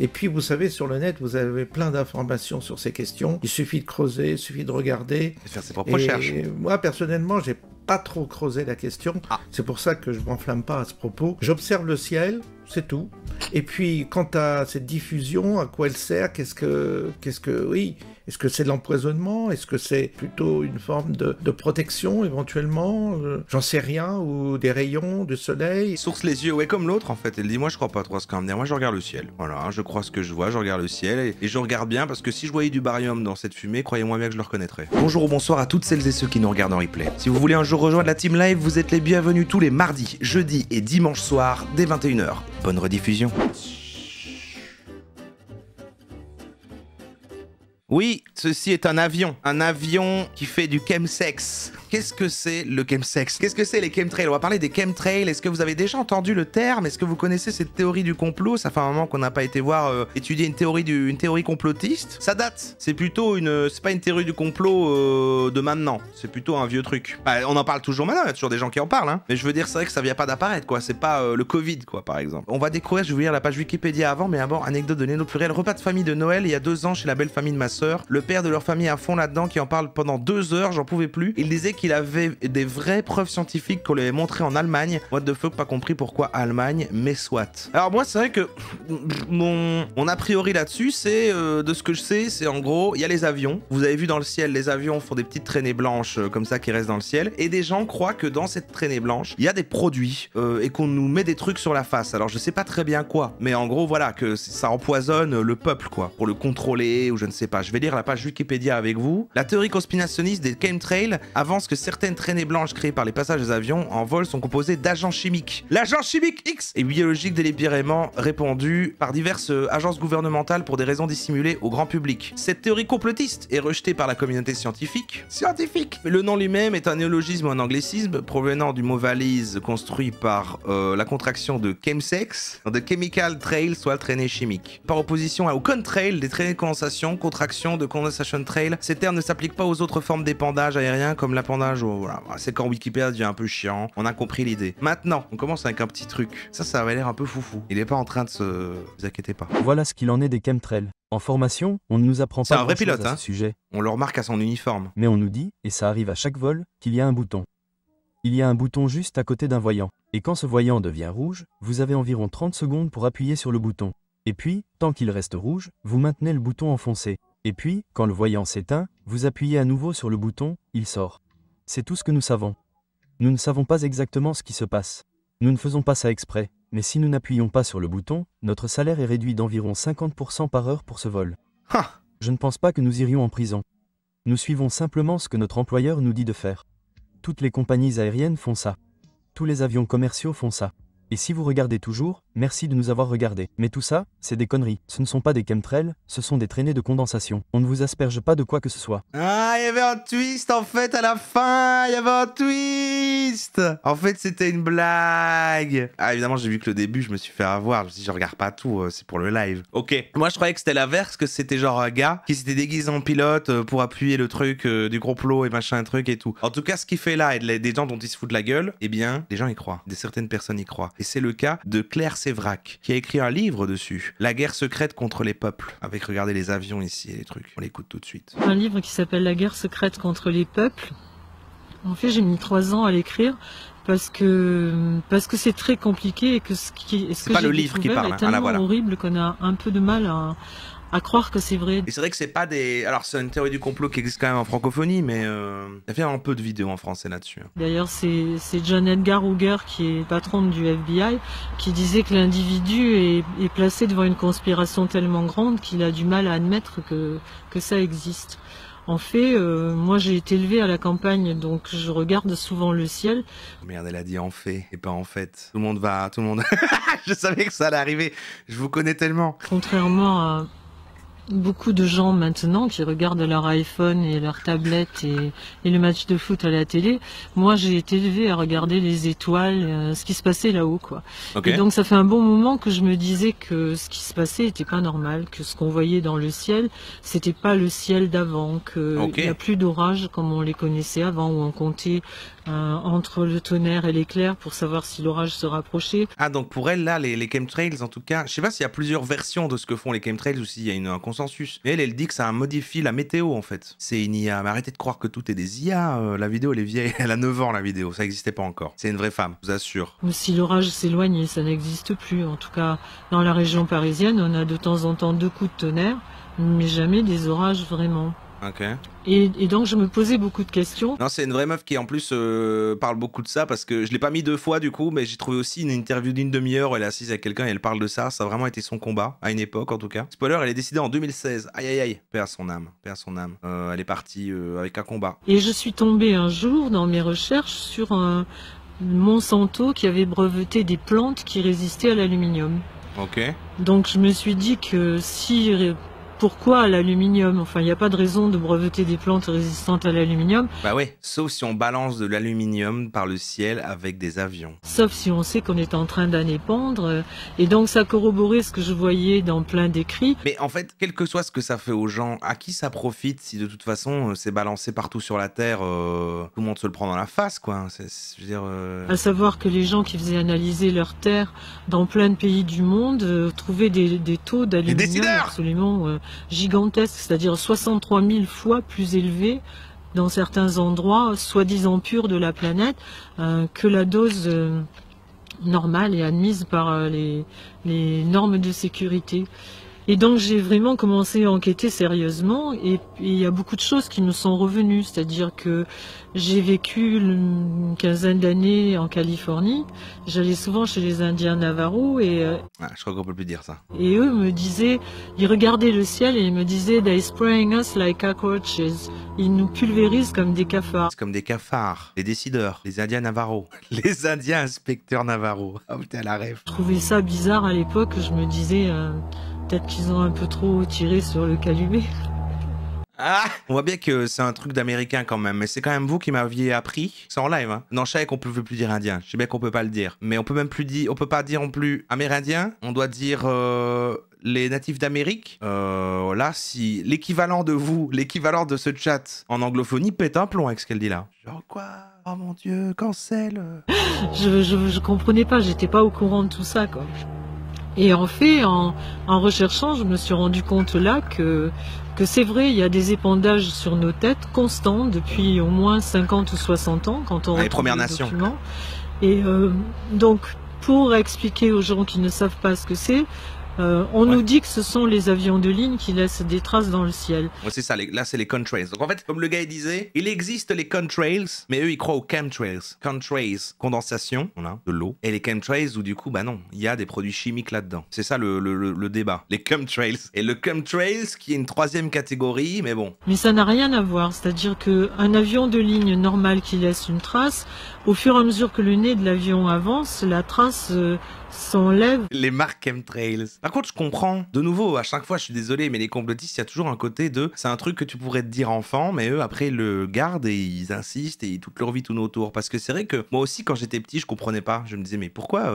Et puis, vous savez, sur le net, vous avez plein d'informations sur ces questions. Il suffit de creuser, il suffit de regarder. Et faire ses propres recherches. Moi, personnellement, j'ai pas trop creusé la question. Ah. C'est pour ça que je m'enflamme pas à ce propos. J'observe le ciel, c'est tout. Et puis, quant à cette diffusion, à quoi elle sert, oui, est-ce que c'est de l'empoisonnement? Est-ce que c'est plutôt une forme de protection, éventuellement? J'en sais rien, ou des rayons de soleil? Source les yeux, ouais, comme l'autre en fait. Elle dit, moi je crois pas trop à ce qu'on va me dire, moi je regarde le ciel. Voilà, je crois ce que je vois, je regarde le ciel et je regarde bien parce que si je voyais du barium dans cette fumée, croyez-moi bien que je le reconnaîtrais. Bonjour ou bonsoir à toutes celles et ceux qui nous regardent en replay. Si vous voulez un jour rejoindre la team live, vous êtes les bienvenus tous les mardis, jeudis et dimanches soirs dès 21h. Bonne rediffusion. Oui, ceci est un avion qui fait du chemsex. Qu'est-ce que c'est le chemsex? Qu'est-ce que c'est les chemtrails? On va parler des chemtrails. Est-ce que vous avez déjà entendu le terme? Est-ce que vous connaissez cette théorie du complot? Ça fait un moment qu'on n'a pas été voir étudier une théorie complotiste. Ça date. C'est plutôt c'est pas une théorie du complot de maintenant. C'est plutôt un vieux truc. Bah, on en parle toujours maintenant. Il y a toujours des gens qui en parlent. Hein. Mais je veux dire, c'est vrai que ça vient pas d'apparaître, quoi. C'est pas le Covid, quoi, par exemple. On va découvrir. Je vais vous lire la page Wikipédia avant, mais d'abord anecdote de Néno Pluriel. Repas de famille de Noël il y a 2 ans chez la belle famille de ma sœur. Le père de leur famille à fond là-dedans qui en parle pendant 2 heures, j'en pouvais plus. Il disait qu'il avait des vraies preuves scientifiques qu'on lui avait montrées en Allemagne. What the fuck, pas compris pourquoi Allemagne, mais soit. Alors moi, c'est vrai que mon a priori là-dessus, c'est de ce que je sais, c'est en gros, il y a les avions. Vous avez vu dans le ciel, les avions font des petites traînées blanches comme ça qui restent dans le ciel. Et des gens croient que dans cette traînée blanche, il y a des produits et qu'on nous met des trucs sur la face. Alors je sais pas très bien quoi, mais en gros, voilà, que ça empoisonne le peuple, quoi, pour le contrôler ou je ne sais pas. Je vais lire la page Wikipédia avec vous. La théorie conspirationniste des chemtrails avance que certaines traînées blanches créées par les passages des avions en vol sont composées d'agents chimiques. L'agent chimique X est biologique délibérément répandu par diverses agences gouvernementales pour des raisons dissimulées au grand public. Cette théorie complotiste est rejetée par la communauté scientifique. Mais le nom lui-même est un néologisme ou un anglicisme provenant du mot valise construit par la contraction de chemsex, de chemical trail, soit traînée chimique. Par opposition au contrail, des traînées de condensation, contraction de condensation trail, ces termes ne s'appliquent pas aux autres formes d'épandage aérien comme l'épandage au... Voilà, c'est quand Wikipédia devient un peu chiant, on a compris l'idée. Maintenant, on commence avec un petit truc. Ça avait l'air un peu foufou. Il est pas en train de se... Vous inquiétez pas. Voilà ce qu'il en est des chemtrails. En formation, on ne nous apprend pas un vrai pilote, à ce sujet. On le remarque à son uniforme. Mais on nous dit, et ça arrive à chaque vol, qu'il y a un bouton. Il y a un bouton juste à côté d'un voyant. Et quand ce voyant devient rouge, vous avez environ 30 secondes pour appuyer sur le bouton. Et puis, tant qu'il reste rouge, vous maintenez le bouton enfoncé. Et puis, quand le voyant s'éteint, vous appuyez à nouveau sur le bouton, il sort. C'est tout ce que nous savons. Nous ne savons pas exactement ce qui se passe. Nous ne faisons pas ça exprès, mais si nous n'appuyons pas sur le bouton, notre salaire est réduit d'environ 50% par heure pour ce vol. Ha! Je ne pense pas que nous irions en prison. Nous suivons simplement ce que notre employeur nous dit de faire. Toutes les compagnies aériennes font ça. Tous les avions commerciaux font ça. Et si vous regardez toujours, merci de nous avoir regardés. Mais tout ça, c'est des conneries. Ce ne sont pas des chemtrails, ce sont des traînées de condensation. On ne vous asperge pas de quoi que ce soit. Ah, il y avait un twist en fait à la fin. Il y avait un twist. En fait, c'était une blague. Ah, évidemment, j'ai vu que le début, je me suis fait avoir. Je me suis dit, je regarde pas tout, c'est pour le live. Ok. Moi, je croyais que c'était l'inverse, que c'était genre un gars qui s'était déguisé en pilote pour appuyer le truc du complot et machin truc et tout. En tout cas, ce qu'il fait là et des gens dont il se fout de la gueule, eh bien, les gens y croient. Certaines personnes y croient. Et c'est le cas de Claire Sévrac, qui a écrit un livre dessus, La guerre secrète contre les peuples, avec, regardez, les avions ici et les trucs. On l'écoute tout de suite. Un livre qui s'appelle La guerre secrète contre les peuples. En fait, j'ai mis 3 ans à l'écrire parce que c'est très compliqué et que c'est pas le livre qui parle, est tellement ah, voilà. horrible qu'on a un peu de mal à croire que c'est vrai. Et c'est vrai que c'est pas des... Alors c'est une théorie du complot qui existe quand même en francophonie, mais il y a fait un peu de vidéos en français là-dessus. D'ailleurs, c'est John Edgar Hoover, qui est patron du FBI, qui disait que l'individu est placé devant une conspiration tellement grande qu'il a du mal à admettre que ça existe. En fait, moi j'ai été élevée à la campagne, donc je regarde souvent le ciel. Merde, elle a dit en fait, et pas en fait. Tout le monde... Je savais que ça allait arriver, je vous connais tellement. Contrairement beaucoup de gens maintenant qui regardent leur iPhone et leur tablette et le match de foot à la télé. Moi, j'ai été élevée à regarder les étoiles, ce qui se passait là-haut, quoi. Okay. Et donc, ça fait un bon moment que je me disais que ce qui se passait était pas normal, que ce qu'on voyait dans le ciel, c'était pas le ciel d'avant, qu'il n'y a plus d'orages comme on les connaissait avant, où on comptait entre le tonnerre et l'éclair pour savoir si l'orage se rapprochait. Ah, donc pour elle, là, les chemtrails, en tout cas, je sais pas s'il y a plusieurs versions de ce que font les chemtrails ou s'il y a un consensus. Mais elle dit que ça modifie la météo, en fait. C'est une IA. Mais arrêtez de croire que tout est des IA. La vidéo, elle est vieille. Elle a 9 ans, la vidéo. Ça n'existait pas encore. C'est une vraie femme, je vous assure. Si l'orage s'éloigne, ça n'existe plus. En tout cas, dans la région parisienne, on a de temps en temps 2 coups de tonnerre, mais jamais des orages vraiment. Ok. Et donc je me posais beaucoup de questions. Non, c'est une vraie meuf qui en plus parle beaucoup de ça parce que je l'ai pas mis 2 fois du coup, mais j'ai trouvé aussi une interview d'une demi-heure où elle est assise avec quelqu'un et elle parle de ça. Ça a vraiment été son combat à une époque en tout cas. Spoiler, elle est décédée en 2016. Aïe aïe aïe, paix à son âme, paix à son âme. Elle est partie avec un combat. Et je suis tombée un jour dans mes recherches sur un Monsanto qui avait breveté des plantes qui résistaient à l'aluminium. Ok. Donc je me suis dit que pourquoi l'aluminium? Enfin, il n'y a pas de raison de breveter des plantes résistantes à l'aluminium. Bah ouais, sauf si on balance de l'aluminium par le ciel avec des avions. Sauf si on sait qu'on est en train d'en épandre. Et donc ça corroborait ce que je voyais dans plein d'écrits. Mais en fait, quel que soit ce que ça fait aux gens, à qui ça profite si de toute façon c'est balancé partout sur la Terre, tout le monde se le prend dans la face, quoi. Je veux dire... À savoir que les gens qui faisaient analyser leur terre dans plein de pays du monde trouvaient des taux d'aluminium absolument... gigantesque, c'est-à-dire 63 000 fois plus élevé dans certains endroits, soi-disant purs de la planète, que la dose normale et admise par les normes de sécurité. Et donc j'ai vraiment commencé à enquêter sérieusement et il y a beaucoup de choses qui me sont revenues, c'est-à-dire que j'ai vécu une quinzaine d'années en Californie, j'allais souvent chez les Indiens Navajo et je crois qu'on peut plus dire ça. Et eux me disaient, ils regardaient le ciel et ils me disaient "They spraying us like cockroaches", ils nous pulvérisent comme des cafards. C'est comme des cafards, les décideurs, les Indiens Navarro, les Indiens inspecteurs Navarro. Oh putain, la rêve. Je trouvais ça bizarre à l'époque, je me disais peut-être qu'ils ont un peu trop tiré sur le calumet. Ah, on voit bien que c'est un truc d'américain quand même, mais c'est quand même vous qui m'aviez appris. C'est en live, hein. Non, je savais qu'on peut plus dire indien. Je sais bien qu'on peut pas le dire, mais on peut même plus dire, on peut pas dire non plus amérindien. On doit dire les natifs d'Amérique. Là, si l'équivalent de vous, l'équivalent de ce chat en anglophonie pète un plomb avec ce qu'elle dit là. Genre quoi? Oh mon Dieu, cancel. Je comprenais pas, j'étais pas au courant de tout ça, quoi. Et en fait, en recherchant, je me suis rendu compte là que c'est vrai, il y a des épandages sur nos têtes constants depuis au moins 50 ou 60 ans quand on les Premières Nations. Et donc, pour expliquer aux gens qui ne savent pas ce que c'est, on nous dit que ce sont les avions de ligne qui laissent des traces dans le ciel. Ouais, c'est ça, là c'est les contrails. Donc en fait, comme le gars il disait, il existe les contrails, mais eux ils croient aux chemtrails. Contrails, condensation, on a de l'eau. Et les chemtrails où du coup, bah non, il y a des produits chimiques là-dedans. C'est ça le débat. Les chemtrails. Et le chemtrails qui est une 3e catégorie, mais bon. Mais ça n'a rien à voir, c'est-à-dire qu'un avion de ligne normal qui laisse une trace, au fur et à mesure que le nez de l'avion avance, la trace s'enlève. Les marques chemtrails. Par contre, je comprends. De nouveau, à chaque fois, je suis désolé, mais les complotistes, il y a toujours un côté de... C'est un truc que tu pourrais te dire enfant, mais eux, après, ils le gardent et ils insistent et ils toute leur vie tournent autour. Parce que c'est vrai que moi aussi, quand j'étais petit, je comprenais pas. Je me disais, mais pourquoi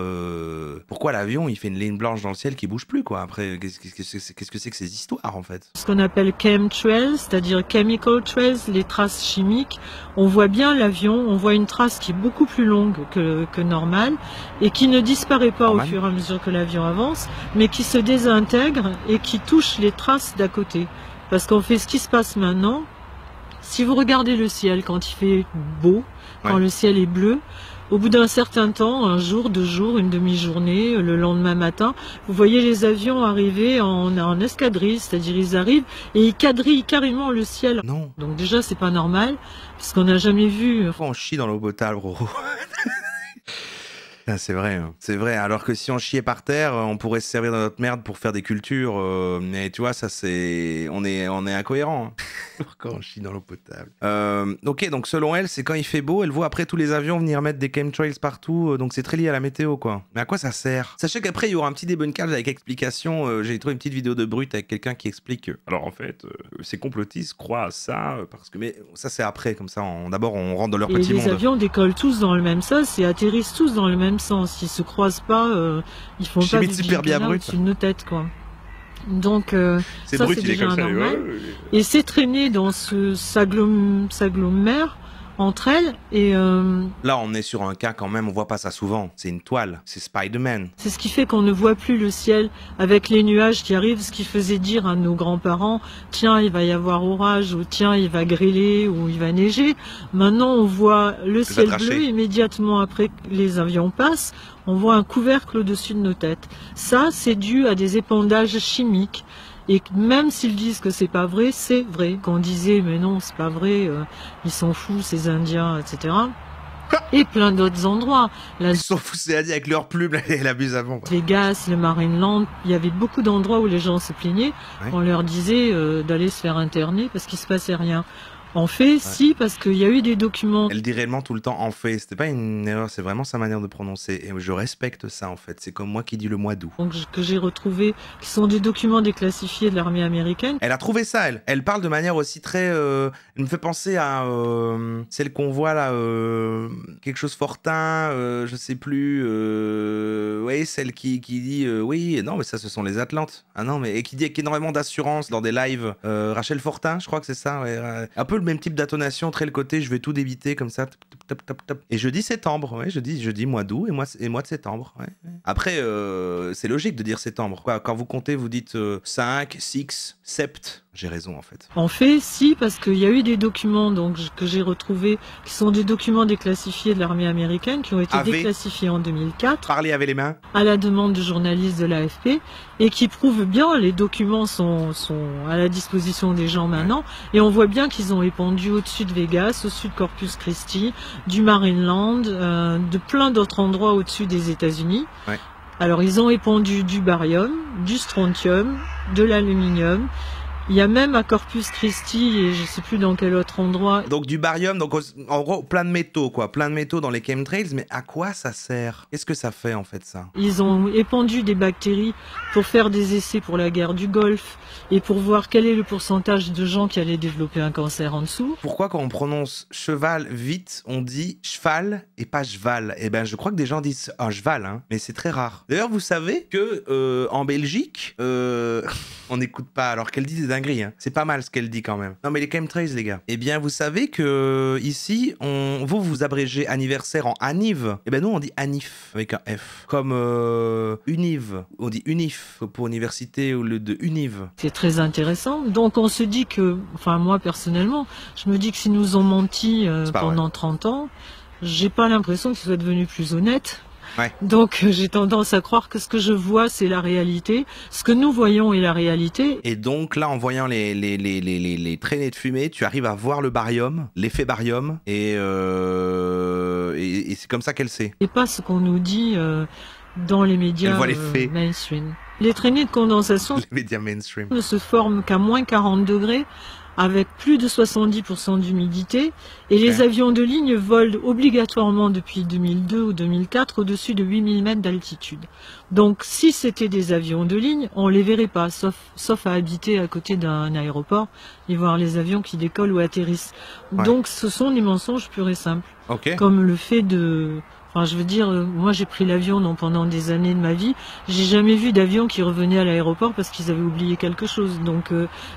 l'avion, il fait une ligne blanche dans le ciel qui bouge plus, quoi? Après, qu'est-ce que c'est que ces histoires, en fait? Ce qu'on appelle chemtrails, c'est-à-dire chemical trails, les traces chimiques. On voit bien l'avion, on voit une trace qui est beaucoup plus longue que normale et qui ne disparaît pas au fur et à mesure que l'avion avance, mais qui se désintègre et qui touche les traces d'à côté. Parce qu'en fait, ce qui se passe maintenant, si vous regardez le ciel quand il fait beau, quand le ciel est bleu, au bout d'un certain temps, un jour, 2 jours, une demi-journée, le lendemain matin, vous voyez les avions arriver en escadrille, c'est-à-dire ils arrivent et ils quadrillent carrément le ciel. Non. Donc déjà, c'est pas normal, parce qu'on n'a jamais vu... On chie dans l'eau potable, gros. Ah, c'est vrai, hein. C'est vrai. Alors que si on chiait par terre, on pourrait se servir de notre merde pour faire des cultures. Mais tu vois, ça c'est, on est incohérent. Hein. Quand on chie dans l'eau potable. Ok, donc selon elle, c'est quand il fait beau, elle voit après tous les avions venir mettre des chemtrails partout. Donc c'est très lié à la météo, quoi. Mais à quoi ça sert? Sachez qu'après il y aura un petit débunkage avec explication. J'ai trouvé une petite vidéo de Brut avec quelqu'un qui explique. Alors en fait, ces complotistes croient à ça parce que, mais ça c'est après, comme ça. D'abord on rentre dans leur Et petit monde. les avions décollent tous dans le même sens et atterrissent tous dans le même sens. Ils se croisent pas, ils font pas du super bien Gigana brut. au-dessus de nos têtes, quoi. Donc C'est ça Brut, c'est il est déjà comme ça. anormal. Et c'est traîné dans ce s'agglomère entre elles et Là, on est sur un cas quand même, on voit pas ça souvent. C'est une toile, c'est Spider-Man. c'est ce qui fait qu'on ne voit plus le ciel avec les nuages qui arrivent, ce qui faisait dire à nos grands-parents, tiens, il va y avoir orage, ou tiens, il va grêler, ou il va neiger. Maintenant, on voit le ciel tracher. bleu immédiatement après que les avions passent, on voit un couvercle au-dessus de nos têtes. Ça, c'est dû à des épandages chimiques. Et même s'ils disent que c'est pas vrai, c'est vrai. Qu'on disait, mais non, c'est pas vrai, ils sont fous, ces Indiens, etc. Et plein d'autres endroits. Ils sont foussés à dire avec leurs plumes et l'abuse avant. Las Vegas, le Marineland, il y avait beaucoup d'endroits où les gens se plaignaient. Ouais. On leur disait d'aller se faire interner parce qu'il se passait rien. En fait, si, parce qu'il y a eu des documents. Elle dit réellement tout le temps en fait. C'était pas une erreur, c'est vraiment sa manière de prononcer. Et je respecte ça en fait. C'est comme moi qui dis le mois d'août. Donc, que j'ai retrouvés, qui sont des documents déclassifiés de l'armée américaine. Elle a trouvé ça, elle. Elle parle de manière aussi très... elle me fait penser à celle qu'on voit là, quelque chose Fortin, je sais plus. Oui, celle qui dit oui, non, mais ça, ce sont les Atlantes. Ah non, mais et qui dit avec énormément d'assurance dans des lives. Rachel Fortin, je crois que c'est ça. Ouais, un peu le même type d'intonation, très le côté, je vais tout débiter comme ça. Top. Et jeudi septembre, ouais, jeudi mois d'août et mois de septembre. Ouais. Après, c'est logique de dire septembre. Quoi, quand vous comptez, vous dites 5, 6, sept. J'ai raison en fait. En fait, si, parce qu'il y a eu des documents donc, que j'ai retrouvés, qui sont des documents déclassifiés de l'armée américaine, qui ont été déclassifiés en 2004. Parlez avec les mains. À la demande de journalistes de l'AFP, et qui prouvent bien, les documents sont à la disposition des gens maintenant, et on voit bien qu'ils ont épandu au-dessus de Vegas, au-dessus de Corpus Christi, du Marineland, de plein d'autres endroits au-dessus des États-Unis. Ouais. Alors ils ont épandu du barium, du strontium, de l'aluminium. Il y a même à Corpus Christi, et je sais plus dans quel autre endroit. Donc du barium, donc en gros plein de métaux quoi, plein de métaux dans les chemtrails, mais à quoi ça sert? Qu'est-ce que ça fait en fait ça? Ils ont épandu des bactéries pour faire des essais pour la guerre du Golfe et pour voir quel est le pourcentage de gens qui allaient développer un cancer en dessous. Pourquoi quand on prononce cheval vite, on dit cheval et pas cheval? Eh ben je crois que des gens disent un cheval, hein, mais c'est très rare. D'ailleurs vous savez que en Belgique, on n'écoute pas alors qu'elle dit des dingueries, hein. C'est pas mal ce qu'elle dit quand même. Non mais les chemtrails les gars. Eh bien vous savez que ici, vous abrégez anniversaire en Aniv. Eh ben nous on dit Anif avec un F. Comme Univ, on dit Unif pour université au lieu de Univ. C'est très intéressant. Donc on se dit que, enfin moi personnellement, je me dis que s'ils nous ont menti pendant 30 ans, j'ai pas l'impression qu'ils soient devenus plus honnêtes. Ouais. Donc j'ai tendance à croire que ce que je vois c'est la réalité, ce que nous voyons est la réalité. Et donc là en voyant les traînées de fumée, tu arrives à voir le barium, l'effet barium, et c'est comme ça qu'elle sait. Et pas ce qu'on nous dit dans les médias mainstream. Les traînées de condensation les médias mainstream ne se forment qu'à moins 40 degrés avec plus de 70% d'humidité et les avions de ligne volent obligatoirement depuis 2002 ou 2004 au-dessus de 8000 mètres d'altitude. Donc si c'était des avions de ligne, on les verrait pas, sauf à habiter à côté d'un aéroport et voir les avions qui décollent ou atterrissent. Ouais. Donc ce sont des mensonges purs et simples. Okay. Comme le fait de... Enfin, je veux dire, moi j'ai pris l'avion pendant des années de ma vie. J'ai jamais vu d'avion qui revenait à l'aéroport parce qu'ils avaient oublié quelque chose. Donc,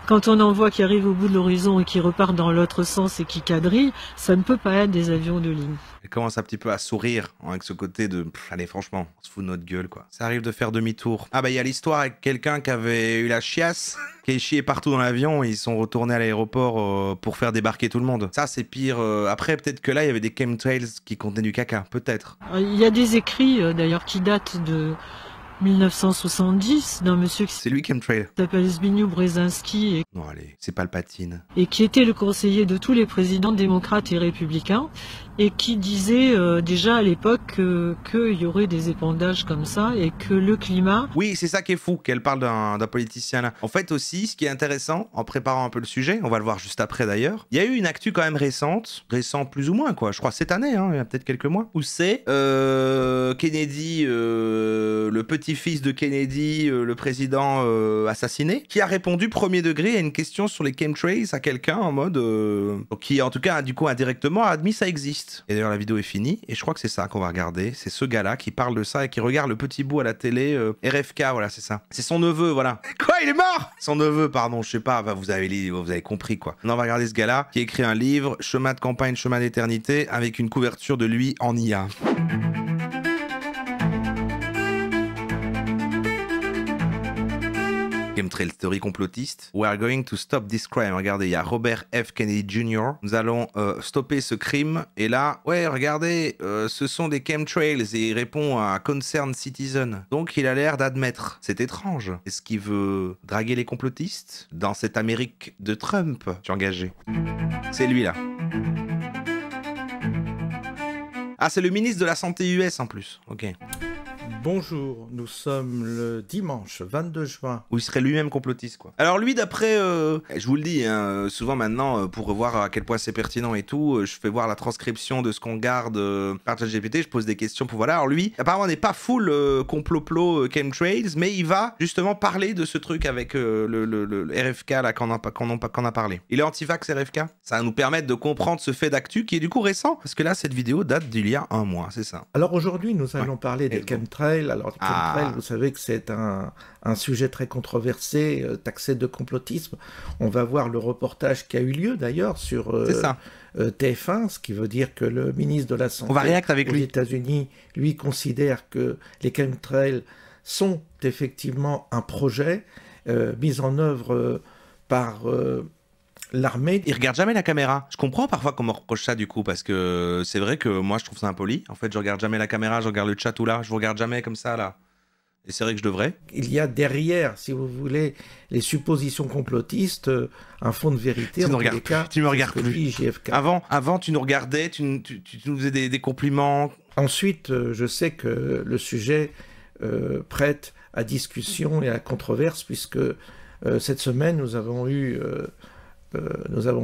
quand on en voit qui arrivent au bout de l'horizon et qui repartent dans l'autre sens et qui quadrillent, ça ne peut pas être des avions de ligne. Elle commence un petit peu à sourire avec ce côté de allez franchement, on se fout de notre gueule quoi. Ça arrive de faire demi-tour. Ah bah il y a l'histoire avec quelqu'un qui avait eu la chiasse, qui est chié partout dans l'avion et ils sont retournés à l'aéroport pour faire débarquer tout le monde. Ça c'est pire. Après peut-être que là il y avait des chemtrails qui contenaient du caca, peut-être. Il y a des écrits d'ailleurs qui datent de 1970 d'un monsieur qui s'appelle Zbigniew Brzezinski non allez, c'est Palpatine. Et qui était le conseiller de tous les présidents démocrates et républicains et qui disait déjà à l'époque qu'il y aurait des épandages comme ça et que le climat... Oui, c'est ça qui est fou, qu'elle parle d'un politicien là. En fait aussi, ce qui est intéressant, en préparant un peu le sujet, on va le voir juste après d'ailleurs, il y a eu une actu quand même récente plus ou moins quoi, je crois cette année, hein, il y a peut-être quelques mois, où c'est Kennedy, le petit-fils de Kennedy, le président assassiné, qui a répondu premier degré à une question sur les chemtrails à quelqu'un en mode... qui en tout cas, du coup, indirectement a admis ça existe. Et d'ailleurs, la vidéo est finie, et je crois que c'est ça qu'on va regarder. C'est ce gars-là qui parle de ça et qui regarde le petit bout à la télé, RFK, voilà, c'est ça. C'est son neveu, voilà. Quoi, il est mort? Son neveu, pardon, je sais pas, bah, vous avez compris, quoi. On va regarder ce gars-là, qui a écrit un livre, Chemin de campagne, chemin d'éternité, avec une couverture de lui en IA. Chemtrail, théorie complotiste. We are going to stop this crime. Regardez, il y a Robert F. Kennedy Jr. Nous allons stopper ce crime. Et là, ouais, regardez, ce sont des chemtrails. Et il répond à Concerned Citizen. Donc, il a l'air d'admettre. C'est étrange. Est-ce qu'il veut draguer les complotistes dans cette Amérique de Trump? Je suis engagé. C'est lui, là. Ah, c'est le ministre de la Santé US en plus. Ok. Bonjour, nous sommes le dimanche 22 juin. Où il serait lui-même complotiste, quoi. Alors lui, d'après, je vous le dis, hein, souvent maintenant, pour voir à quel point c'est pertinent et tout, je fais voir la transcription de ce qu'on garde par ChatGPT, je pose des questions pour voilà. Alors lui, apparemment, n'est pas full complot chemtrails, mais il va justement parler de ce truc avec le RFK là qu'on a parlé. Il est anti-vax RFK. Ça va nous permettre de comprendre ce fait d'actu qui est du coup récent, parce que là, cette vidéo date d'il y a un mois, c'est ça. Alors aujourd'hui, nous allons parler des chemtrails. Alors, les chemtrails, vous savez que c'est un sujet très controversé, taxé de complotisme. On va voir le reportage qui a eu lieu d'ailleurs sur TF1, ce qui veut dire que le ministre de la Santé aux États-Unis, lui, considère que les chemtrails sont effectivement un projet mis en œuvre par... l'armée. Il regarde jamais la caméra. Je comprends parfois qu'on me reproche ça du coup, parce que c'est vrai que moi je trouve ça impoli. En fait, je regarde jamais la caméra, je regarde le chat ou là, je vous regarde jamais comme ça là. Et c'est vrai que je devrais. Il y a derrière, si vous voulez, les suppositions complotistes, un fond de vérité. Tu me regardes plus. Avant, tu nous regardais, tu nous faisais des compliments. Ensuite, je sais que le sujet prête à discussion et à controverse, puisque cette semaine, nous avons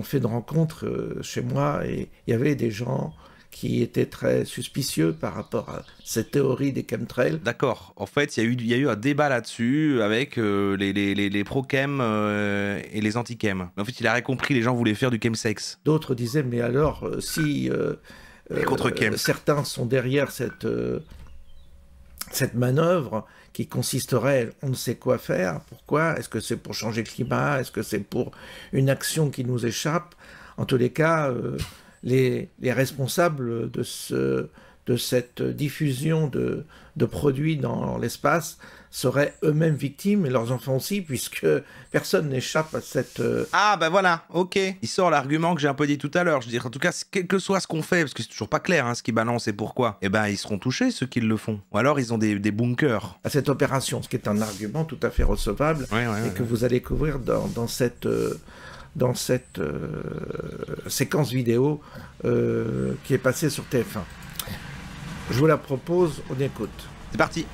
fait une rencontre chez moi et il y avait des gens qui étaient très suspicieux par rapport à cette théorie des chemtrails. D'accord. En fait, il y a eu un débat là-dessus avec les pro-chem et les anti-chem. En fait, il a compris, les gens voulaient faire du chemsex. D'autres disaient, mais alors, si certains sont derrière cette manœuvre qui consisterait, on ne sait quoi faire, pourquoi, est-ce que c'est pour changer le climat, est-ce que c'est pour une action qui nous échappe? En tous les cas, les responsables de cette diffusion de produits dans l'espace seraient eux-mêmes victimes, et leurs enfants aussi, puisque personne n'échappe à cette... Ah ben voilà, ok. Il sort l'argument que j'ai un peu dit tout à l'heure. Je veux dire, en tout cas, quel que soit ce qu'on fait, parce que c'est toujours pas clair hein, ce qui balance et pourquoi, eh ben ils seront touchés, ceux qui le font. Ou alors ils ont des bunkers. À cette opération, ce qui est un argument tout à fait recevable, que vous allez couvrir dans cette séquence vidéo qui est passée sur TF1. Je vous la propose, on écoute. C'est parti.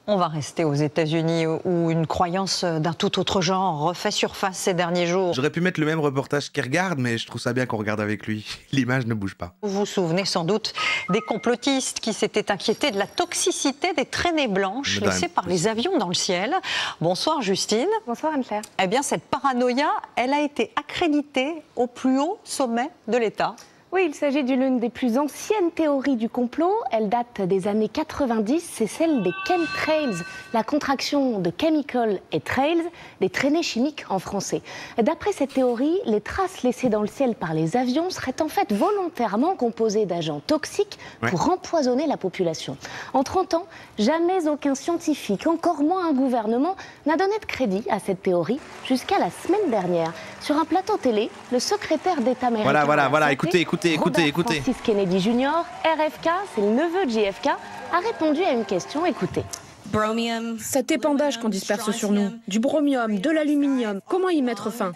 On va rester aux États-Unis où une croyance d'un tout autre genre refait surface ces derniers jours. J'aurais pu mettre le même reportage qu'il regarde, mais je trouve ça bien qu'on regarde avec lui. L'image ne bouge pas. Vous vous souvenez sans doute des complotistes qui s'étaient inquiétés de la toxicité des traînées blanches laissées par les avions dans le ciel. Bonsoir Justine. Bonsoir Anne-Claire. Eh bien cette paranoïa, elle a été accréditée au plus haut sommet de l'État. Oui, il s'agit d'une l'une des plus anciennes théories du complot. Elle date des années 90, c'est celle des chemtrails, la contraction de chemical et trails, des traînées chimiques en français. D'après cette théorie, les traces laissées dans le ciel par les avions seraient en fait volontairement composées d'agents toxiques pour empoisonner la population. En 30 ans, jamais aucun scientifique, encore moins un gouvernement, n'a donné de crédit à cette théorie jusqu'à la semaine dernière. Sur un plateau télé, le secrétaire d'État américain... Voilà, écoutez. Francis Kennedy Jr., RFK, c'est le neveu de JFK, a répondu à une question, écoutez. Cet épandage qu'on disperse sur nous, du bromium, de l'aluminium, comment y mettre fin?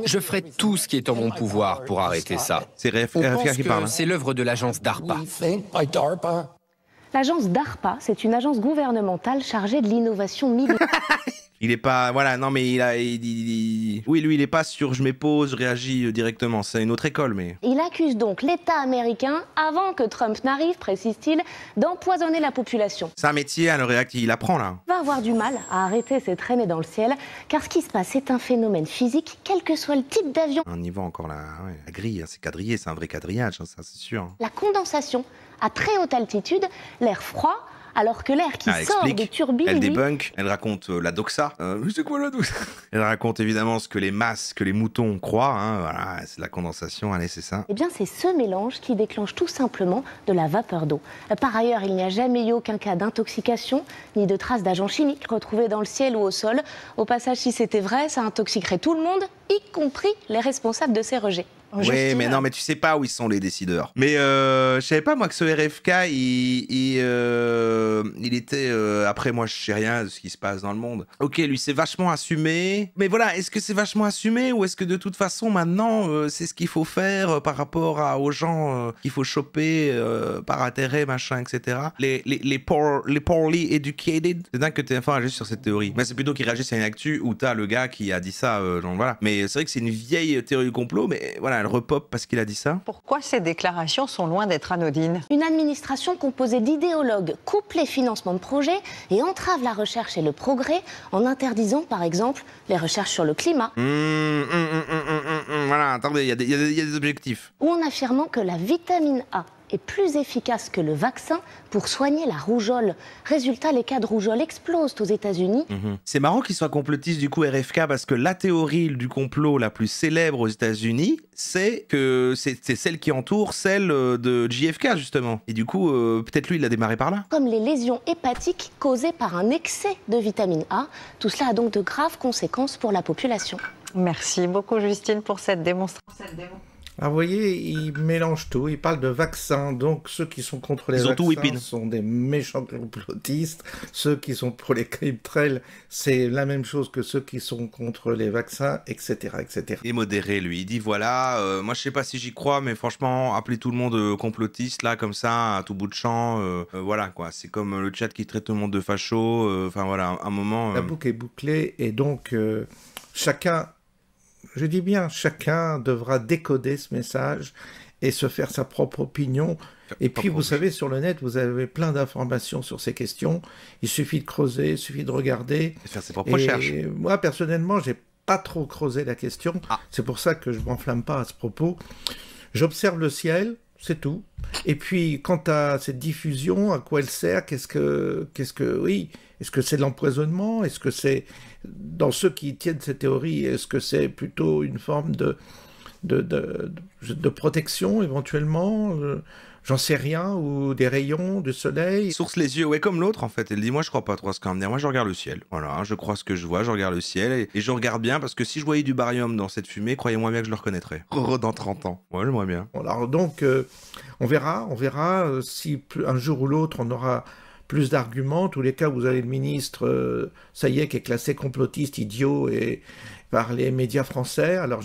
Je ferai tout ce qui est en mon pouvoir pour arrêter ça. C'est On pense RFK qui parle. que c'est l'œuvre de l'agence DARPA. L'agence DARPA, c'est une agence gouvernementale chargée de l'innovation militaire. Il est pas, voilà, non mais oui, lui il est pas sur je m'épose, je réagis directement, c'est une autre école mais... Il accuse donc l'État américain, avant que Trump n'arrive, précise-t-il, d'empoisonner la population. C'est un métier, alors il apprend là. Il va avoir du mal à arrêter ces traînées dans le ciel, car ce qui se passe, c'est un phénomène physique, quel que soit le type d'avion. On y va encore là, ouais. La grille, hein, c'est quadrillé, c'est un vrai quadrillage, hein, ça c'est sûr. La condensation, à très haute altitude, l'air froid, alors que l'air qui sort des turbines... Elle débunk, elle raconte la doxa. C'est quoi la doxa? Elle raconte évidemment ce que les masses, que les moutons croient. Hein, voilà, c'est la condensation, allez, c'est ça. Eh bien, c'est ce mélange qui déclenche tout simplement de la vapeur d'eau. Par ailleurs, il n'y a jamais eu aucun cas d'intoxication, ni de traces d'agents chimiques retrouvés dans le ciel ou au sol. Au passage, si c'était vrai, ça intoxiquerait tout le monde, y compris les responsables de ces rejets. Oui, mais non, mais tu sais pas où ils sont les décideurs. Mais je savais pas moi que ce RFK, il était après moi je sais rien de ce qui se passe dans le monde. Ok, lui c'est vachement assumé. Mais voilà, est-ce que c'est vachement assumé ou est-ce que de toute façon maintenant c'est ce qu'il faut faire par rapport aux gens qu'il faut choper par intérêt machin etc. Les poorly educated. C'est dingue que TF1 réagisse sur cette théorie. Mais c'est plutôt qu'il réagisse à une actu où t'as le gars qui a dit ça. Donc voilà. Mais c'est vrai que c'est une vieille théorie du complot. Mais voilà. Elle repop parce qu'il a dit ça. Pourquoi ces déclarations sont loin d'être anodines? Une administration composée d'idéologues coupe les financements de projets et entrave la recherche et le progrès en interdisant par exemple les recherches sur le climat. Voilà, attendez, il y a des objectifs. Ou en affirmant que la vitamine A est plus efficace que le vaccin pour soigner la rougeole. Résultat, les cas de rougeole explosent aux États-Unis. C'est marrant qu'il soit complotiste du coup RFK parce que la théorie du complot la plus célèbre aux États-Unis, c'est que c'est celle qui entoure celle de JFK justement. Et du coup, peut-être lui il a démarré par là. Comme les lésions hépatiques causées par un excès de vitamine A. Tout cela a donc de graves conséquences pour la population. Merci beaucoup Justine pour cette démonstration. Alors vous voyez, il mélange tout, il parle de vaccins, donc ceux qui sont contre les vaccins sont des méchants complotistes, ceux qui sont pour les chemtrails, c'est la même chose que ceux qui sont contre les vaccins, etc. etc. Il est modéré lui, il dit voilà, moi je sais pas si j'y crois, mais franchement, appelez tout le monde complotiste là, comme ça, à tout bout de champ, voilà quoi, c'est comme le chat qui traite tout le monde de facho, enfin voilà, un moment... La boucle est bouclée, et donc chacun... Je dis bien, chacun devra décoder ce message et se faire sa propre opinion. Et puis, vous savez, sur le net, vous avez plein d'informations sur ces questions. Il suffit de creuser, il suffit de regarder. Et faire ses propres recherches. Moi, personnellement, j'ai pas trop creusé la question. C'est pour ça que je m'enflamme pas à ce propos. J'observe le ciel, c'est tout. Et puis, quant à cette diffusion, à quoi elle sert, oui, est-ce que c'est de l'empoisonnement? Est-ce que c'est, dans ceux qui tiennent cette théorie, est-ce que c'est plutôt une forme de protection, éventuellement? J'en sais rien, ou des rayons du soleil. Source les yeux, ouais, comme l'autre en fait. Elle dit moi je crois pas trop à ce qu'on va me dire, moi je regarde le ciel. Voilà, je crois ce que je vois, je regarde le ciel et je regarde bien parce que si je voyais du barium dans cette fumée, croyez-moi bien que je le reconnaîtrais. Dans 30 ans. Ouais, j'aimerais bien. Alors donc, on verra si un jour ou l'autre on aura plus d'arguments. En tous les cas, vous avez le ministre, ça y est, qui est classé complotiste, idiot et par les médias français. Alors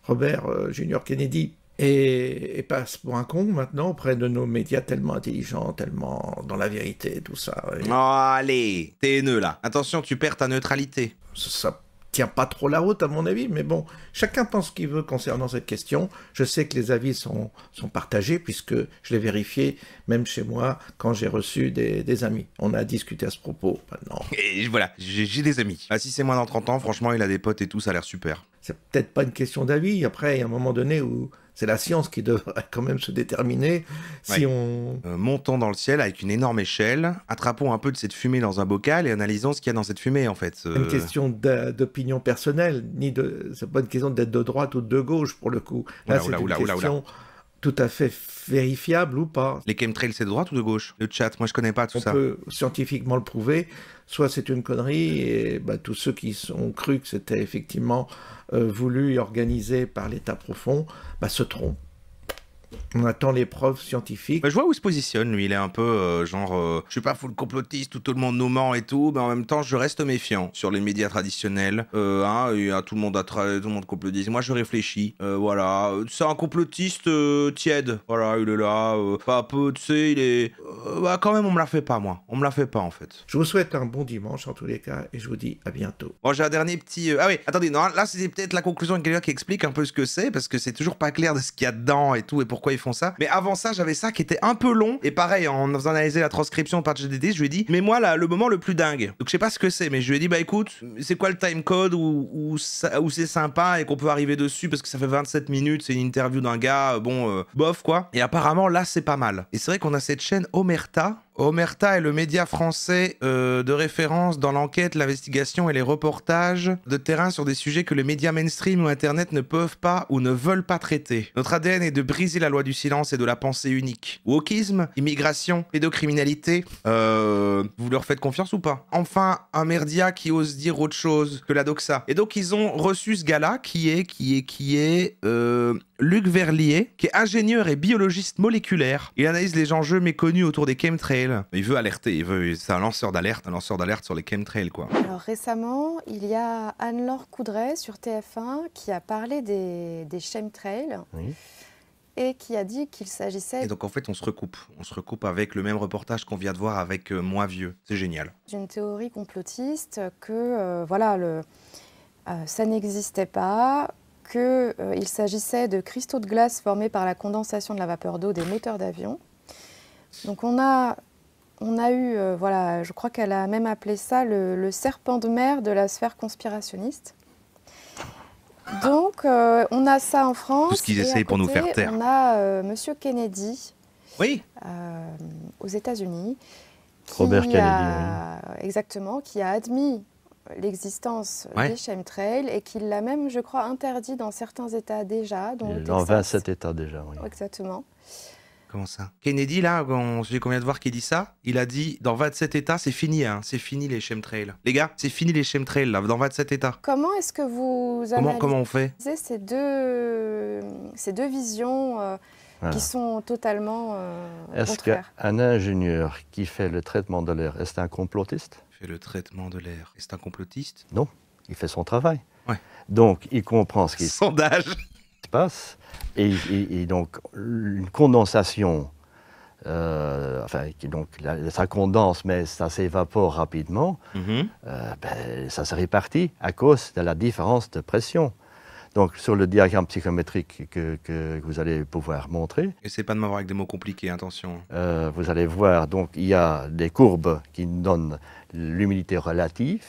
Robert Junior Kennedy, et passe pour un con maintenant auprès de nos médias tellement intelligents, tellement dans la vérité, tout ça. Ouais. Oh, allez, t'es haineux là. Attention, tu perds ta neutralité. Ça tient pas trop la route à mon avis, mais bon, chacun pense ce qu'il veut concernant cette question. Je sais que les avis sont partagés puisque je l'ai vérifié même chez moi quand j'ai reçu des amis. On a discuté à ce propos maintenant. Et voilà, j'ai des amis. Ah, si c'est moi dans 30 ans, franchement, il a des potes et tout, ça a l'air super. C'est peut-être pas une question d'avis. Après, il y a un moment donné où c'est la science qui devrait quand même se déterminer si on... montons dans le ciel avec une énorme échelle, attrapons un peu de cette fumée dans un bocal et analysons ce qu'il y a dans cette fumée en fait. Une question d'opinion personnelle, c'est pas une question d'être de droite ou de gauche pour le coup. Là, c'est une question tout à fait vérifiable ou pas. Les chemtrails, c'est de droite ou de gauche? Le chat, moi je connais pas tout ça. On peut scientifiquement le prouver, soit c'est une connerie, et tous ceux qui ont cru que c'était effectivement voulu et organisé par l'État profond, se trompent. On attend les preuves scientifiques. Bah, je vois où il se positionne, lui. Il est un peu je suis pas full complotiste où tout le monde nous ment et tout, mais en même temps, je reste méfiant sur les médias traditionnels. Tout le monde complotiste. Moi, je réfléchis. Voilà. C'est un complotiste tiède. Voilà, il est là. Pas un peu, tu sais, il est... quand même, on me la fait pas, moi. On me la fait pas, en fait. Je vous souhaite un bon dimanche, en tous les cas, et je vous dis à bientôt. Bon, j'ai un dernier petit... Ah oui, attendez, non, là, c'est peut-être la conclusion de quelqu'un qui explique un peu ce que c'est, parce que c'est toujours pas clair de ce qu'il y a dedans et tout, et pourquoi ils font ça. Mais avant ça, j'avais ça qui était un peu long, et pareil, en faisant analyser la transcription par ChatGPT, je lui ai dit, mais moi, là, le moment le plus dingue. Donc, je sais pas ce que c'est, mais je lui ai dit, bah écoute, c'est quoi le timecode où c'est sympa et qu'on peut arriver dessus, parce que ça fait 27 minutes, c'est une interview d'un gars, bof, quoi. Et apparemment, là, c'est pas mal. Et c'est vrai qu'on a cette chaîne Omerta. Omerta est le média français de référence dans l'enquête, l'investigation et les reportages de terrain sur des sujets que les médias mainstream ou Internet ne peuvent pas ou ne veulent pas traiter. Notre ADN est de briser la loi du silence et de la pensée unique. Wokisme, immigration, pédocriminalité, vous leur faites confiance ou pas? Enfin, un média qui ose dire autre chose que la doxa. Et donc ils ont reçu ce gars-là qui est Luc Verlier, qui est ingénieur et biologiste moléculaire. Il analyse les enjeux méconnus autour des chemtrails. Il veut alerter, c'est un lanceur d'alerte sur les chemtrails, quoi. Alors récemment, il y a Anne-Laure Coudray sur TF1 qui a parlé des chemtrails. Oui. Et qui a dit qu'il s'agissait... Et donc en fait, on se recoupe avec le même reportage qu'on vient de voir avec Moi Vieux. C'est génial. D'une théorie complotiste que, ça n'existait pas, qu'il s'agissait de cristaux de glace formés par la condensation de la vapeur d'eau des moteurs d'avion. Donc on a eu, je crois qu'elle a même appelé ça le serpent de mer de la sphère conspirationniste. Donc on a ça en France. Tout ce qu'ils essayent pour nous faire taire. On a Monsieur Kennedy, oui, aux États-Unis, Robert Kennedy, exactement, qui a admis l'existence des chemtrails et qui l'a même, je crois, interdit dans certains États déjà. Dans 27 États déjà, oui. Exactement. Comment ça? Kennedy, là, j'ai combien de voir qu'il dit ça? Il a dit, dans 27 États, c'est fini, hein. C'est fini les chemtrails. Les gars, c'est fini les chemtrails, là, dans 27 États. Comment est-ce que vous analysez comment on fait ces deux visions qui sont totalement Est-ce qu'un ingénieur qui fait le traitement de l'air, est-ce un complotiste? Fait le traitement de l'air. Est-ce un complotiste? Non, il fait son travail. Ouais. Donc, il comprend ce qui Sondage se passe. Et donc, une condensation, ça condense, mais ça s'évapore rapidement, ça se répartit à cause de la différence de pression. Donc, sur le diagramme psychométrique que vous allez pouvoir montrer... Essayez pas de m'avoir avec des mots compliqués, attention. Vous allez voir, donc, il y a des courbes qui donnent l'humidité relative.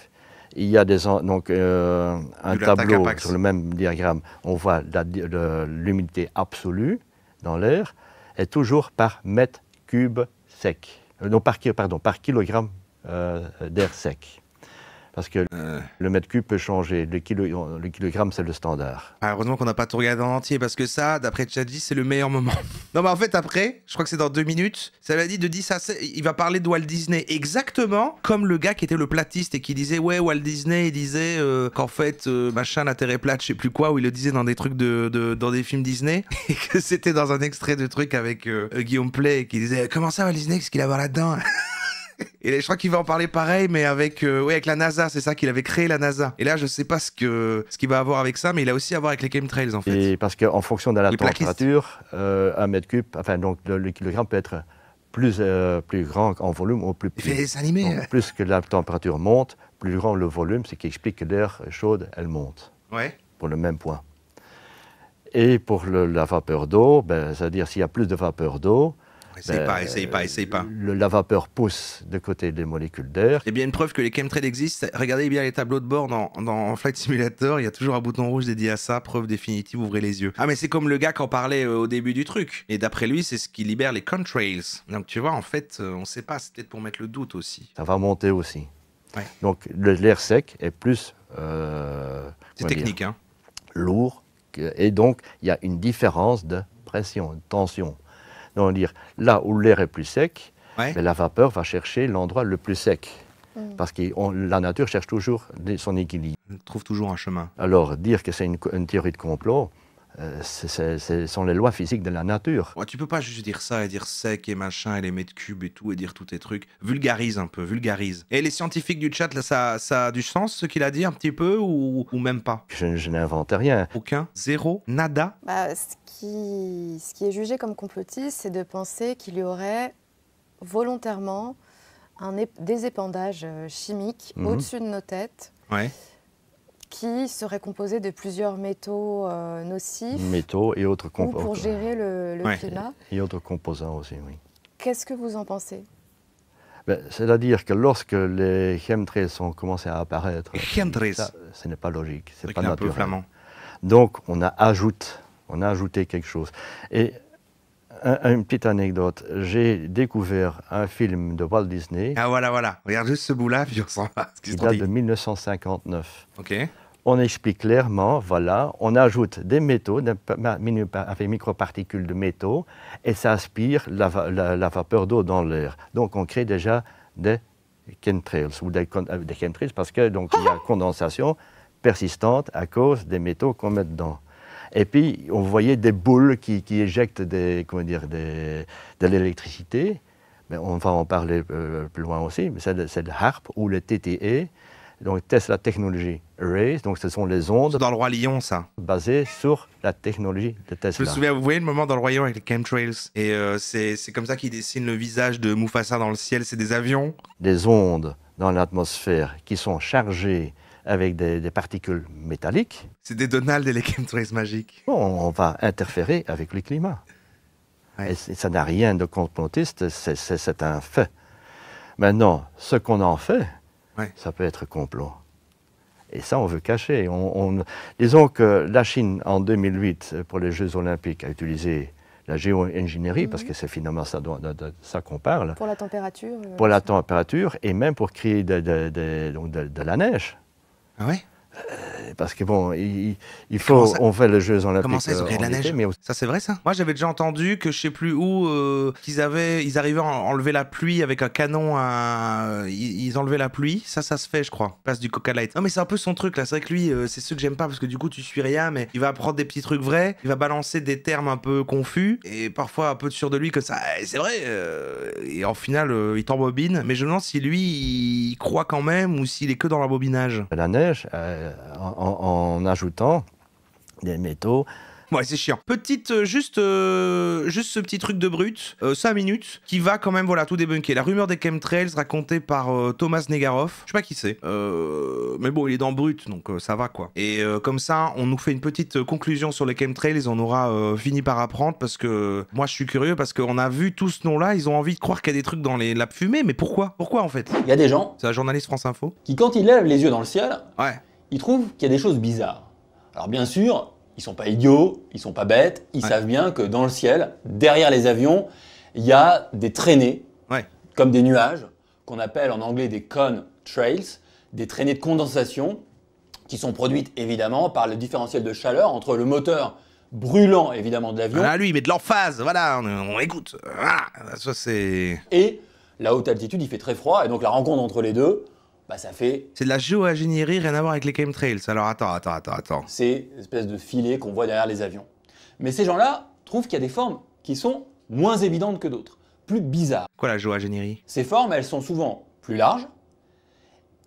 Il y a un tableau sur le même diagramme. On voit l'humidité absolue dans l'air est toujours par mètre cube sec. Par kilogramme d'air sec. Parce que le mètre cube peut changer. Le kilogramme, c'est le standard. Ah, heureusement qu'on n'a pas tout regardé en entier, parce que ça, d'après ChatGPT, c'est le meilleur moment. Non, mais en fait, après, je crois que c'est dans 2 minutes, ça m'a dit de 10 à 16, il va parler de Walt Disney, exactement comme le gars qui était le platiste et qui disait, ouais, Walt Disney, il disait qu'en fait, machin, la Terre est plate, je sais plus quoi, où il le disait dans des trucs dans des films Disney, et que c'était dans un extrait de truc avec Guillaume Play, qui disait, comment ça, Walt Disney, qu'est-ce qu'il a à voir là-dedans? Et je crois qu'il va en parler pareil, mais avec la NASA, c'est ça qu'il avait créé la NASA. Et là, je sais pas ce qu'il va avoir avec ça, mais il a aussi à voir avec les chemtrails en fait. Et parce qu'en fonction de la température, un mètre cube, donc le kilogramme peut être plus grand en volume ou plus petit. Il fait des animés. Donc, plus que la température monte, plus grand le volume, ce qui explique que l'air chaude, elle monte. Ouais. Pour le même point. Et pour la vapeur d'eau, c'est-à-dire s'il y a plus de vapeur d'eau, Essaye pas. La vapeur pousse de côté des molécules d'air. Et bien une preuve que les chemtrails existent, regardez bien les tableaux de bord dans Flight Simulator, il y a toujours un bouton rouge dédié à ça, preuve définitive, ouvrez les yeux. Ah mais c'est comme le gars qui en parlait au début du truc. Et d'après lui, c'est ce qui libère les chemtrails. Donc tu vois, en fait, on sait pas, c'est peut-être pour mettre le doute aussi. Ça va monter aussi. Ouais. Donc l'air sec est plus... c'est technique, hein. Lourd. Et donc, il y a une différence de pression, de tension. Donc, dire, là où l'air est plus sec, la vapeur va chercher l'endroit le plus sec. Parce que la nature cherche toujours son équilibre. Elle trouve toujours un chemin. Alors, dire que c'est une théorie de complot, Ce sont les lois physiques de la nature. Ouais, tu peux pas juste dire ça et dire sec et machin et les mètres cubes et tout et dire tous tes trucs. Vulgarise un peu, vulgarise. Et les scientifiques du chat, là, ça a du sens ce qu'il a dit un petit peu ou même pas? Je n'invente rien. Aucun? Zéro? Nada? Ce qui est jugé comme complotiste, c'est de penser qu'il y aurait volontairement des épandages chimiques au-dessus de nos têtes. Ouais. Qui serait composé de plusieurs métaux nocifs. Métaux et autres composants. Pour gérer le climat. Et autres composants aussi, oui. Qu'est-ce que vous en pensez? C'est-à-dire que lorsque les chemtrails ont commencé à apparaître, ça, ce n'est pas logique, c'est pas naturel. Un peu flamand. Donc on a ajouté quelque chose. Et une petite anecdote, j'ai découvert un film de Walt Disney. Ah voilà, regarde juste ce bout-là, puis on s'en va. Qui date de 1959. Ok. On explique clairement, voilà, on ajoute des métaux, des microparticules de métaux, et ça aspire la vapeur d'eau dans l'air. Donc on crée déjà des chemtrails, ou des chemtrails parce que donc il y a condensation persistante à cause des métaux qu'on met dedans. Et puis, on voyait des boules qui éjectent de l'électricité. Mais on va en parler plus loin aussi. C'est le HAARP ou le TTE, donc Tesla Technology Arrays. Donc, ce sont les ondes. C'est dans le Roi Lion, ça. Basées sur la technologie de Tesla. Je me souviens, vous voyez le moment dans le Roi Lion avec les chemtrails. Et c'est comme ça qu'ils dessinent le visage de Mufasa dans le ciel. C'est des avions. Des ondes dans l'atmosphère qui sont chargées avec des particules métalliques. C'est des Donald et les chemtrails magiques. On va interférer avec le climat. Ouais. Et ça n'a rien de complotiste, c'est un fait. Maintenant, ce qu'on en fait, ça peut être complot. Et ça, on veut cacher. Disons que la Chine, en 2008, pour les Jeux Olympiques, a utilisé la géo-ingénierie, parce que c'est finalement de ça qu'on parle. Pour la température. Pour la température, et même pour créer de la neige. Ah ouais? Parce que bon, on fait les Jeux Olympiques. Comment ça, ils ont créé de la neige? Ça, c'est vrai, ça? Moi, j'avais déjà entendu que je sais plus où, ils arrivaient à enlever la pluie avec un canon. Ils enlevaient la pluie. Ça se fait, je crois. Passe du Coca Light. Non, mais c'est un peu son truc, là. C'est vrai que lui, c'est ce que j'aime pas, parce que du coup, tu suis rien, mais il va apprendre des petits trucs vrais. Il va balancer des termes un peu confus, et parfois un peu sûr de lui, que ça, c'est vrai. Et en final, il t'embobine. Mais je me demande si lui, il croit quand même, ou s'il est que dans l'embobinage. La neige, en ajoutant des métaux. Ouais, c'est chiant. Petite, juste ce petit truc de brut, 5 minutes, qui va quand même, voilà, tout débunker. La rumeur des chemtrails racontée par Thomas Negaroff. Je sais pas qui c'est. Mais bon, il est dans brut, donc ça va, quoi. Et comme ça, on nous fait une petite conclusion sur les chemtrails, et on aura fini par apprendre, parce que moi, je suis curieux, parce qu'on a vu tout ce nom-là, ils ont envie de croire qu'il y a des trucs dans les laps fumées, mais pourquoi? Pourquoi, en fait? Il y a des gens... C'est la journaliste France Info. Qui, quand ils lèvent les yeux dans le ciel, ils trouvent qu'il y a des choses bizarres. Alors, bien sûr... Ils sont pas idiots, ils sont pas bêtes, ils savent bien que dans le ciel, derrière les avions, il y a des traînées, comme des nuages, qu'on appelle en anglais des contrails, des traînées de condensation, qui sont produites évidemment par le différentiel de chaleur entre le moteur brûlant évidemment de l'avion. Ah lui, il met de l'emphase, voilà, on écoute. Ah, ça c'est... Et la haute altitude, il fait très froid, et donc la rencontre entre les deux, bah ça fait... C'est de la géo-ingénierie, rien à voir avec les chemtrails. Alors attends. C'est une espèce de filet qu'on voit derrière les avions. Mais ces gens-là trouvent qu'il y a des formes qui sont moins évidentes que d'autres, plus bizarres. Quoi la géo-ingénierie? Ces formes, elles sont souvent plus larges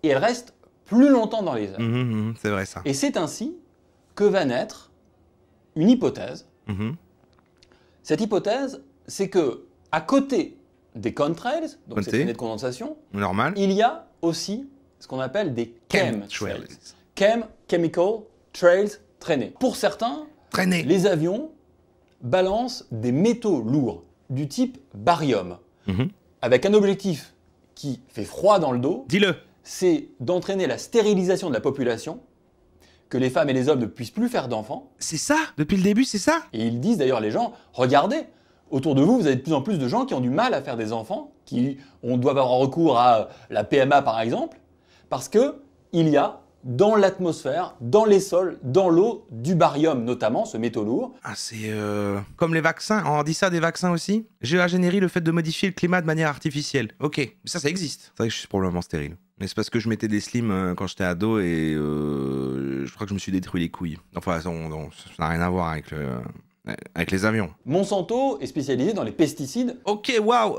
et elles restent plus longtemps dans les airs. C'est vrai ça. Et c'est ainsi que va naître une hypothèse. Cette hypothèse, c'est que à côté des contrails, donc ces traînées de condensation, il y a aussi ce qu'on appelle des chemtrails. Chemical Trails traînées. Pour certains, les avions balancent des métaux lourds du type barium, avec un objectif qui fait froid dans le dos. Dis-le. C'est d'entraîner la stérilisation de la population, que les femmes et les hommes ne puissent plus faire d'enfants. C'est ça? Depuis le début, c'est ça? Et ils disent d'ailleurs, les gens, regardez, autour de vous, vous avez de plus en plus de gens qui ont du mal à faire des enfants, qui doivent avoir recours à la PMA par exemple, parce qu'il y a dans l'atmosphère, dans les sols, dans l'eau, du barium notamment, ce métaux lourd. Ah, c'est comme les vaccins. On dit ça des vaccins aussi. Géoingénierie, le fait de modifier le climat de manière artificielle. Ok, ça existe. C'est vrai que je suis probablement stérile. Mais c'est parce que je mettais des slims quand j'étais ado et je crois que je me suis détruit les couilles. Enfin, ça n'a rien à voir avec les avions. Monsanto est spécialisé dans les pesticides. Ok, waouh.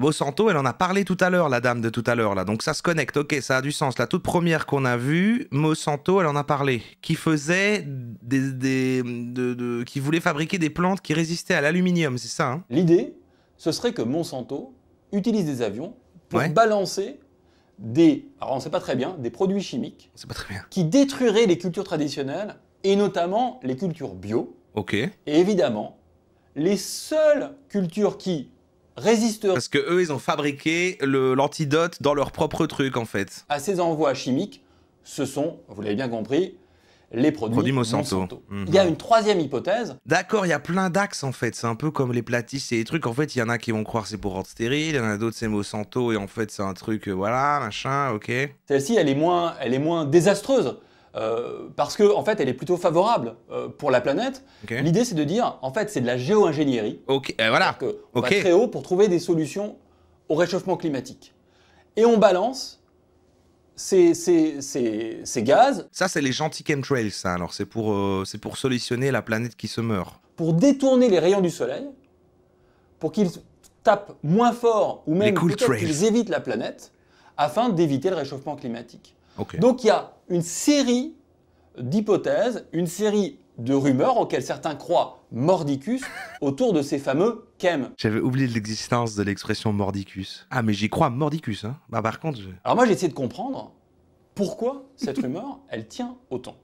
Monsanto, elle en a parlé tout à l'heure, la dame de tout à l'heure là. Donc ça se connecte. Ok, ça a du sens. La toute première qu'on a vue, Monsanto, elle en a parlé, qui faisait qui voulait fabriquer des plantes qui résistaient à l'aluminium, c'est ça, hein? L'idée, ce serait que Monsanto utilise des avions pour balancer alors on ne sait pas très bien, des produits chimiques qui détruiraient les cultures traditionnelles et notamment les cultures bio. Ok. Et évidemment, les seules cultures qui résisteraient... Parce que eux, ils ont fabriqué l'antidote dans leur propre truc, en fait. À ces envois chimiques, ce sont, vous l'avez bien compris, les produits Monsanto. Il y a une troisième hypothèse. D'accord, il y a plein d'axes en fait. C'est un peu comme les platistes et les trucs. En fait, il y en a qui vont croire c'est pour rendre stérile, il y en a d'autres c'est Monsanto et en fait c'est un truc, voilà, machin, ok. Celle-ci, elle est moins désastreuse parce que en fait, elle est plutôt favorable pour la planète. Okay. L'idée, c'est de dire, en fait, c'est de la géo-ingénierie. Ok, voilà. On va très haut pour trouver des solutions au réchauffement climatique. Et on balance ces gaz. Ça, c'est les gentils chemtrails, ça. Alors, c'est pour solutionner la planète qui se meurt. Pour détourner les rayons du soleil, pour qu'ils tapent moins fort, ou même peut-être qu'ils évitent la planète, afin d'éviter le réchauffement climatique. Okay. Donc, il y a une série d'hypothèses, une série de rumeurs auxquelles certains croient mordicus autour de ces fameux chem. J'avais oublié l'existence de l'expression mordicus. Ah, mais j'y crois mordicus, hein. Bah, par contre... Alors moi, j'ai essayé de comprendre pourquoi cette rumeur, elle tient autant.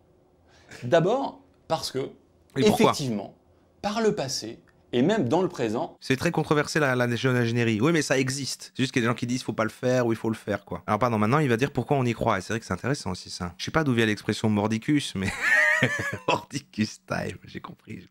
D'abord, parce que, effectivement, par le passé, et même dans le présent... C'est très controversé la géo-ingénierie. Oui, mais ça existe. C'est juste qu'il y a des gens qui disent faut pas le faire ou il faut le faire, quoi. Alors pardon, maintenant, il va dire pourquoi on y croit. Et c'est vrai que c'est intéressant aussi, ça. Je sais pas d'où vient l'expression mordicus, mais... Mordicus time, j'ai compris.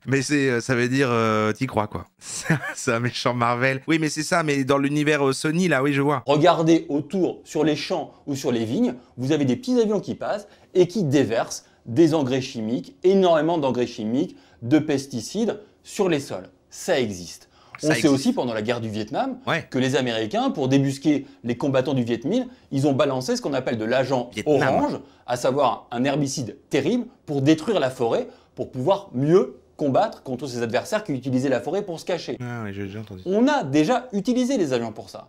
Mais ça veut dire t'y crois, quoi. C'est un méchant Marvel. Oui, mais c'est ça, mais dans l'univers Sony, là, oui, je vois. Regardez autour, sur les champs ou sur les vignes, vous avez des petits avions qui passent et qui déversent des engrais chimiques, énormément d'engrais chimiques, de pesticides sur les sols. Ça existe. On sait aussi pendant la guerre du Vietnam que les Américains, pour débusquer les combattants du Viet Minh, ils ont balancé ce qu'on appelle de l'agent orange, à savoir un herbicide terrible pour détruire la forêt, pour pouvoir mieux combattre contre ses adversaires qui utilisaient la forêt pour se cacher. Ah oui, j'ai déjà entendu. On a déjà utilisé les avions pour ça.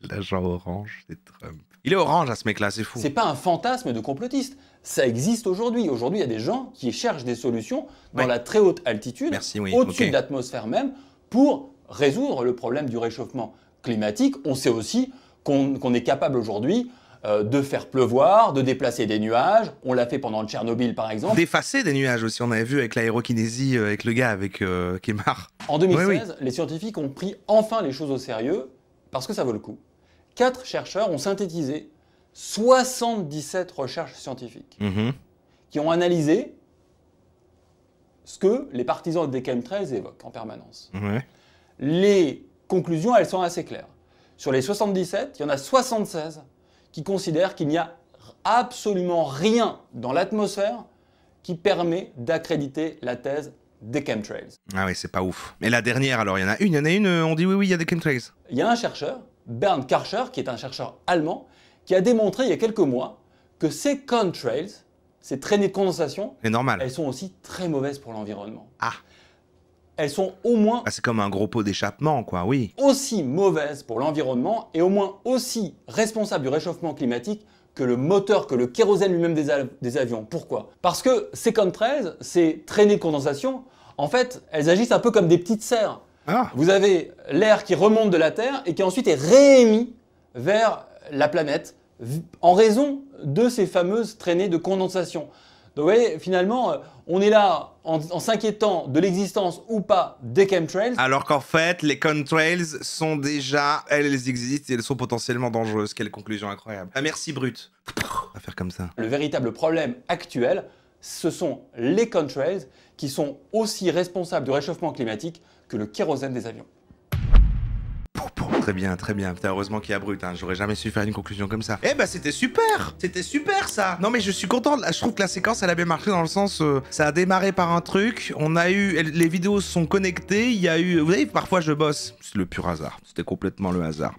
L'agent orange, c'est Trump. Il est orange à ce mec-là, c'est fou. C'est pas un fantasme de complotiste. Ça existe aujourd'hui. Aujourd'hui, il y a des gens qui cherchent des solutions dans la très haute altitude, au-dessus de l'atmosphère même, pour résoudre le problème du réchauffement climatique. On sait aussi qu'on est capable aujourd'hui de faire pleuvoir, de déplacer des nuages. On l'a fait pendant le Tchernobyl, par exemple. D'effacer des nuages aussi, on avait vu avec l'aérokinésie, avec le gars qui est marre. En 2016, les scientifiques ont pris enfin les choses au sérieux, parce que ça vaut le coup. 4 chercheurs ont synthétisé 77 recherches scientifiques qui ont analysé ce que les partisans des chemtrails évoquent en permanence. Les conclusions, elles sont assez claires. Sur les 77, il y en a 76 qui considèrent qu'il n'y a absolument rien dans l'atmosphère qui permet d'accréditer la thèse des chemtrails. Ah oui, c'est pas ouf. Mais la dernière, alors, il y en a une, on dit oui, il y a des chemtrails. Il y a un chercheur, Bernd Karcher, qui est un chercheur allemand, qui a démontré il y a quelques mois que ces chemtrails, ces traînées de condensation, elles sont aussi très mauvaises pour l'environnement. Ah. Elles sont au moins... Ah, c'est comme un gros pot d'échappement, quoi, oui. Aussi mauvaises pour l'environnement et au moins aussi responsables du réchauffement climatique que le moteur, que le kérosène lui-même des avions. Pourquoi? Parce que ces chemtrails, ces traînées de condensation, en fait, elles agissent un peu comme des petites serres. Ah. Vous avez l'air qui remonte de la Terre et qui ensuite est réémis vers la planète en raison de ces fameuses traînées de condensation. Donc vous voyez, finalement, on est là en s'inquiétant de l'existence ou pas des chemtrails. Alors qu'en fait, les chemtrails sont déjà, elles existent et elles sont potentiellement dangereuses. Quelle conclusion incroyable. Ah, merci Brut. On va faire comme ça. Le véritable problème actuel, ce sont les chemtrails qui sont aussi responsables du réchauffement climatique que le kérosène des avions. Très Très bien, très bien. Putain, heureusement qu'il y a Brut, hein. J'aurais jamais su faire une conclusion comme ça. Eh bah c'était super. C'était super ça. Non mais je suis content. Je trouve que la séquence elle a bien marché dans le sens ça a démarré par un truc, on a eu les vidéos se sont connectées, il y a eu, vous savez parfois je bosse, c'est le pur hasard. C'était complètement le hasard.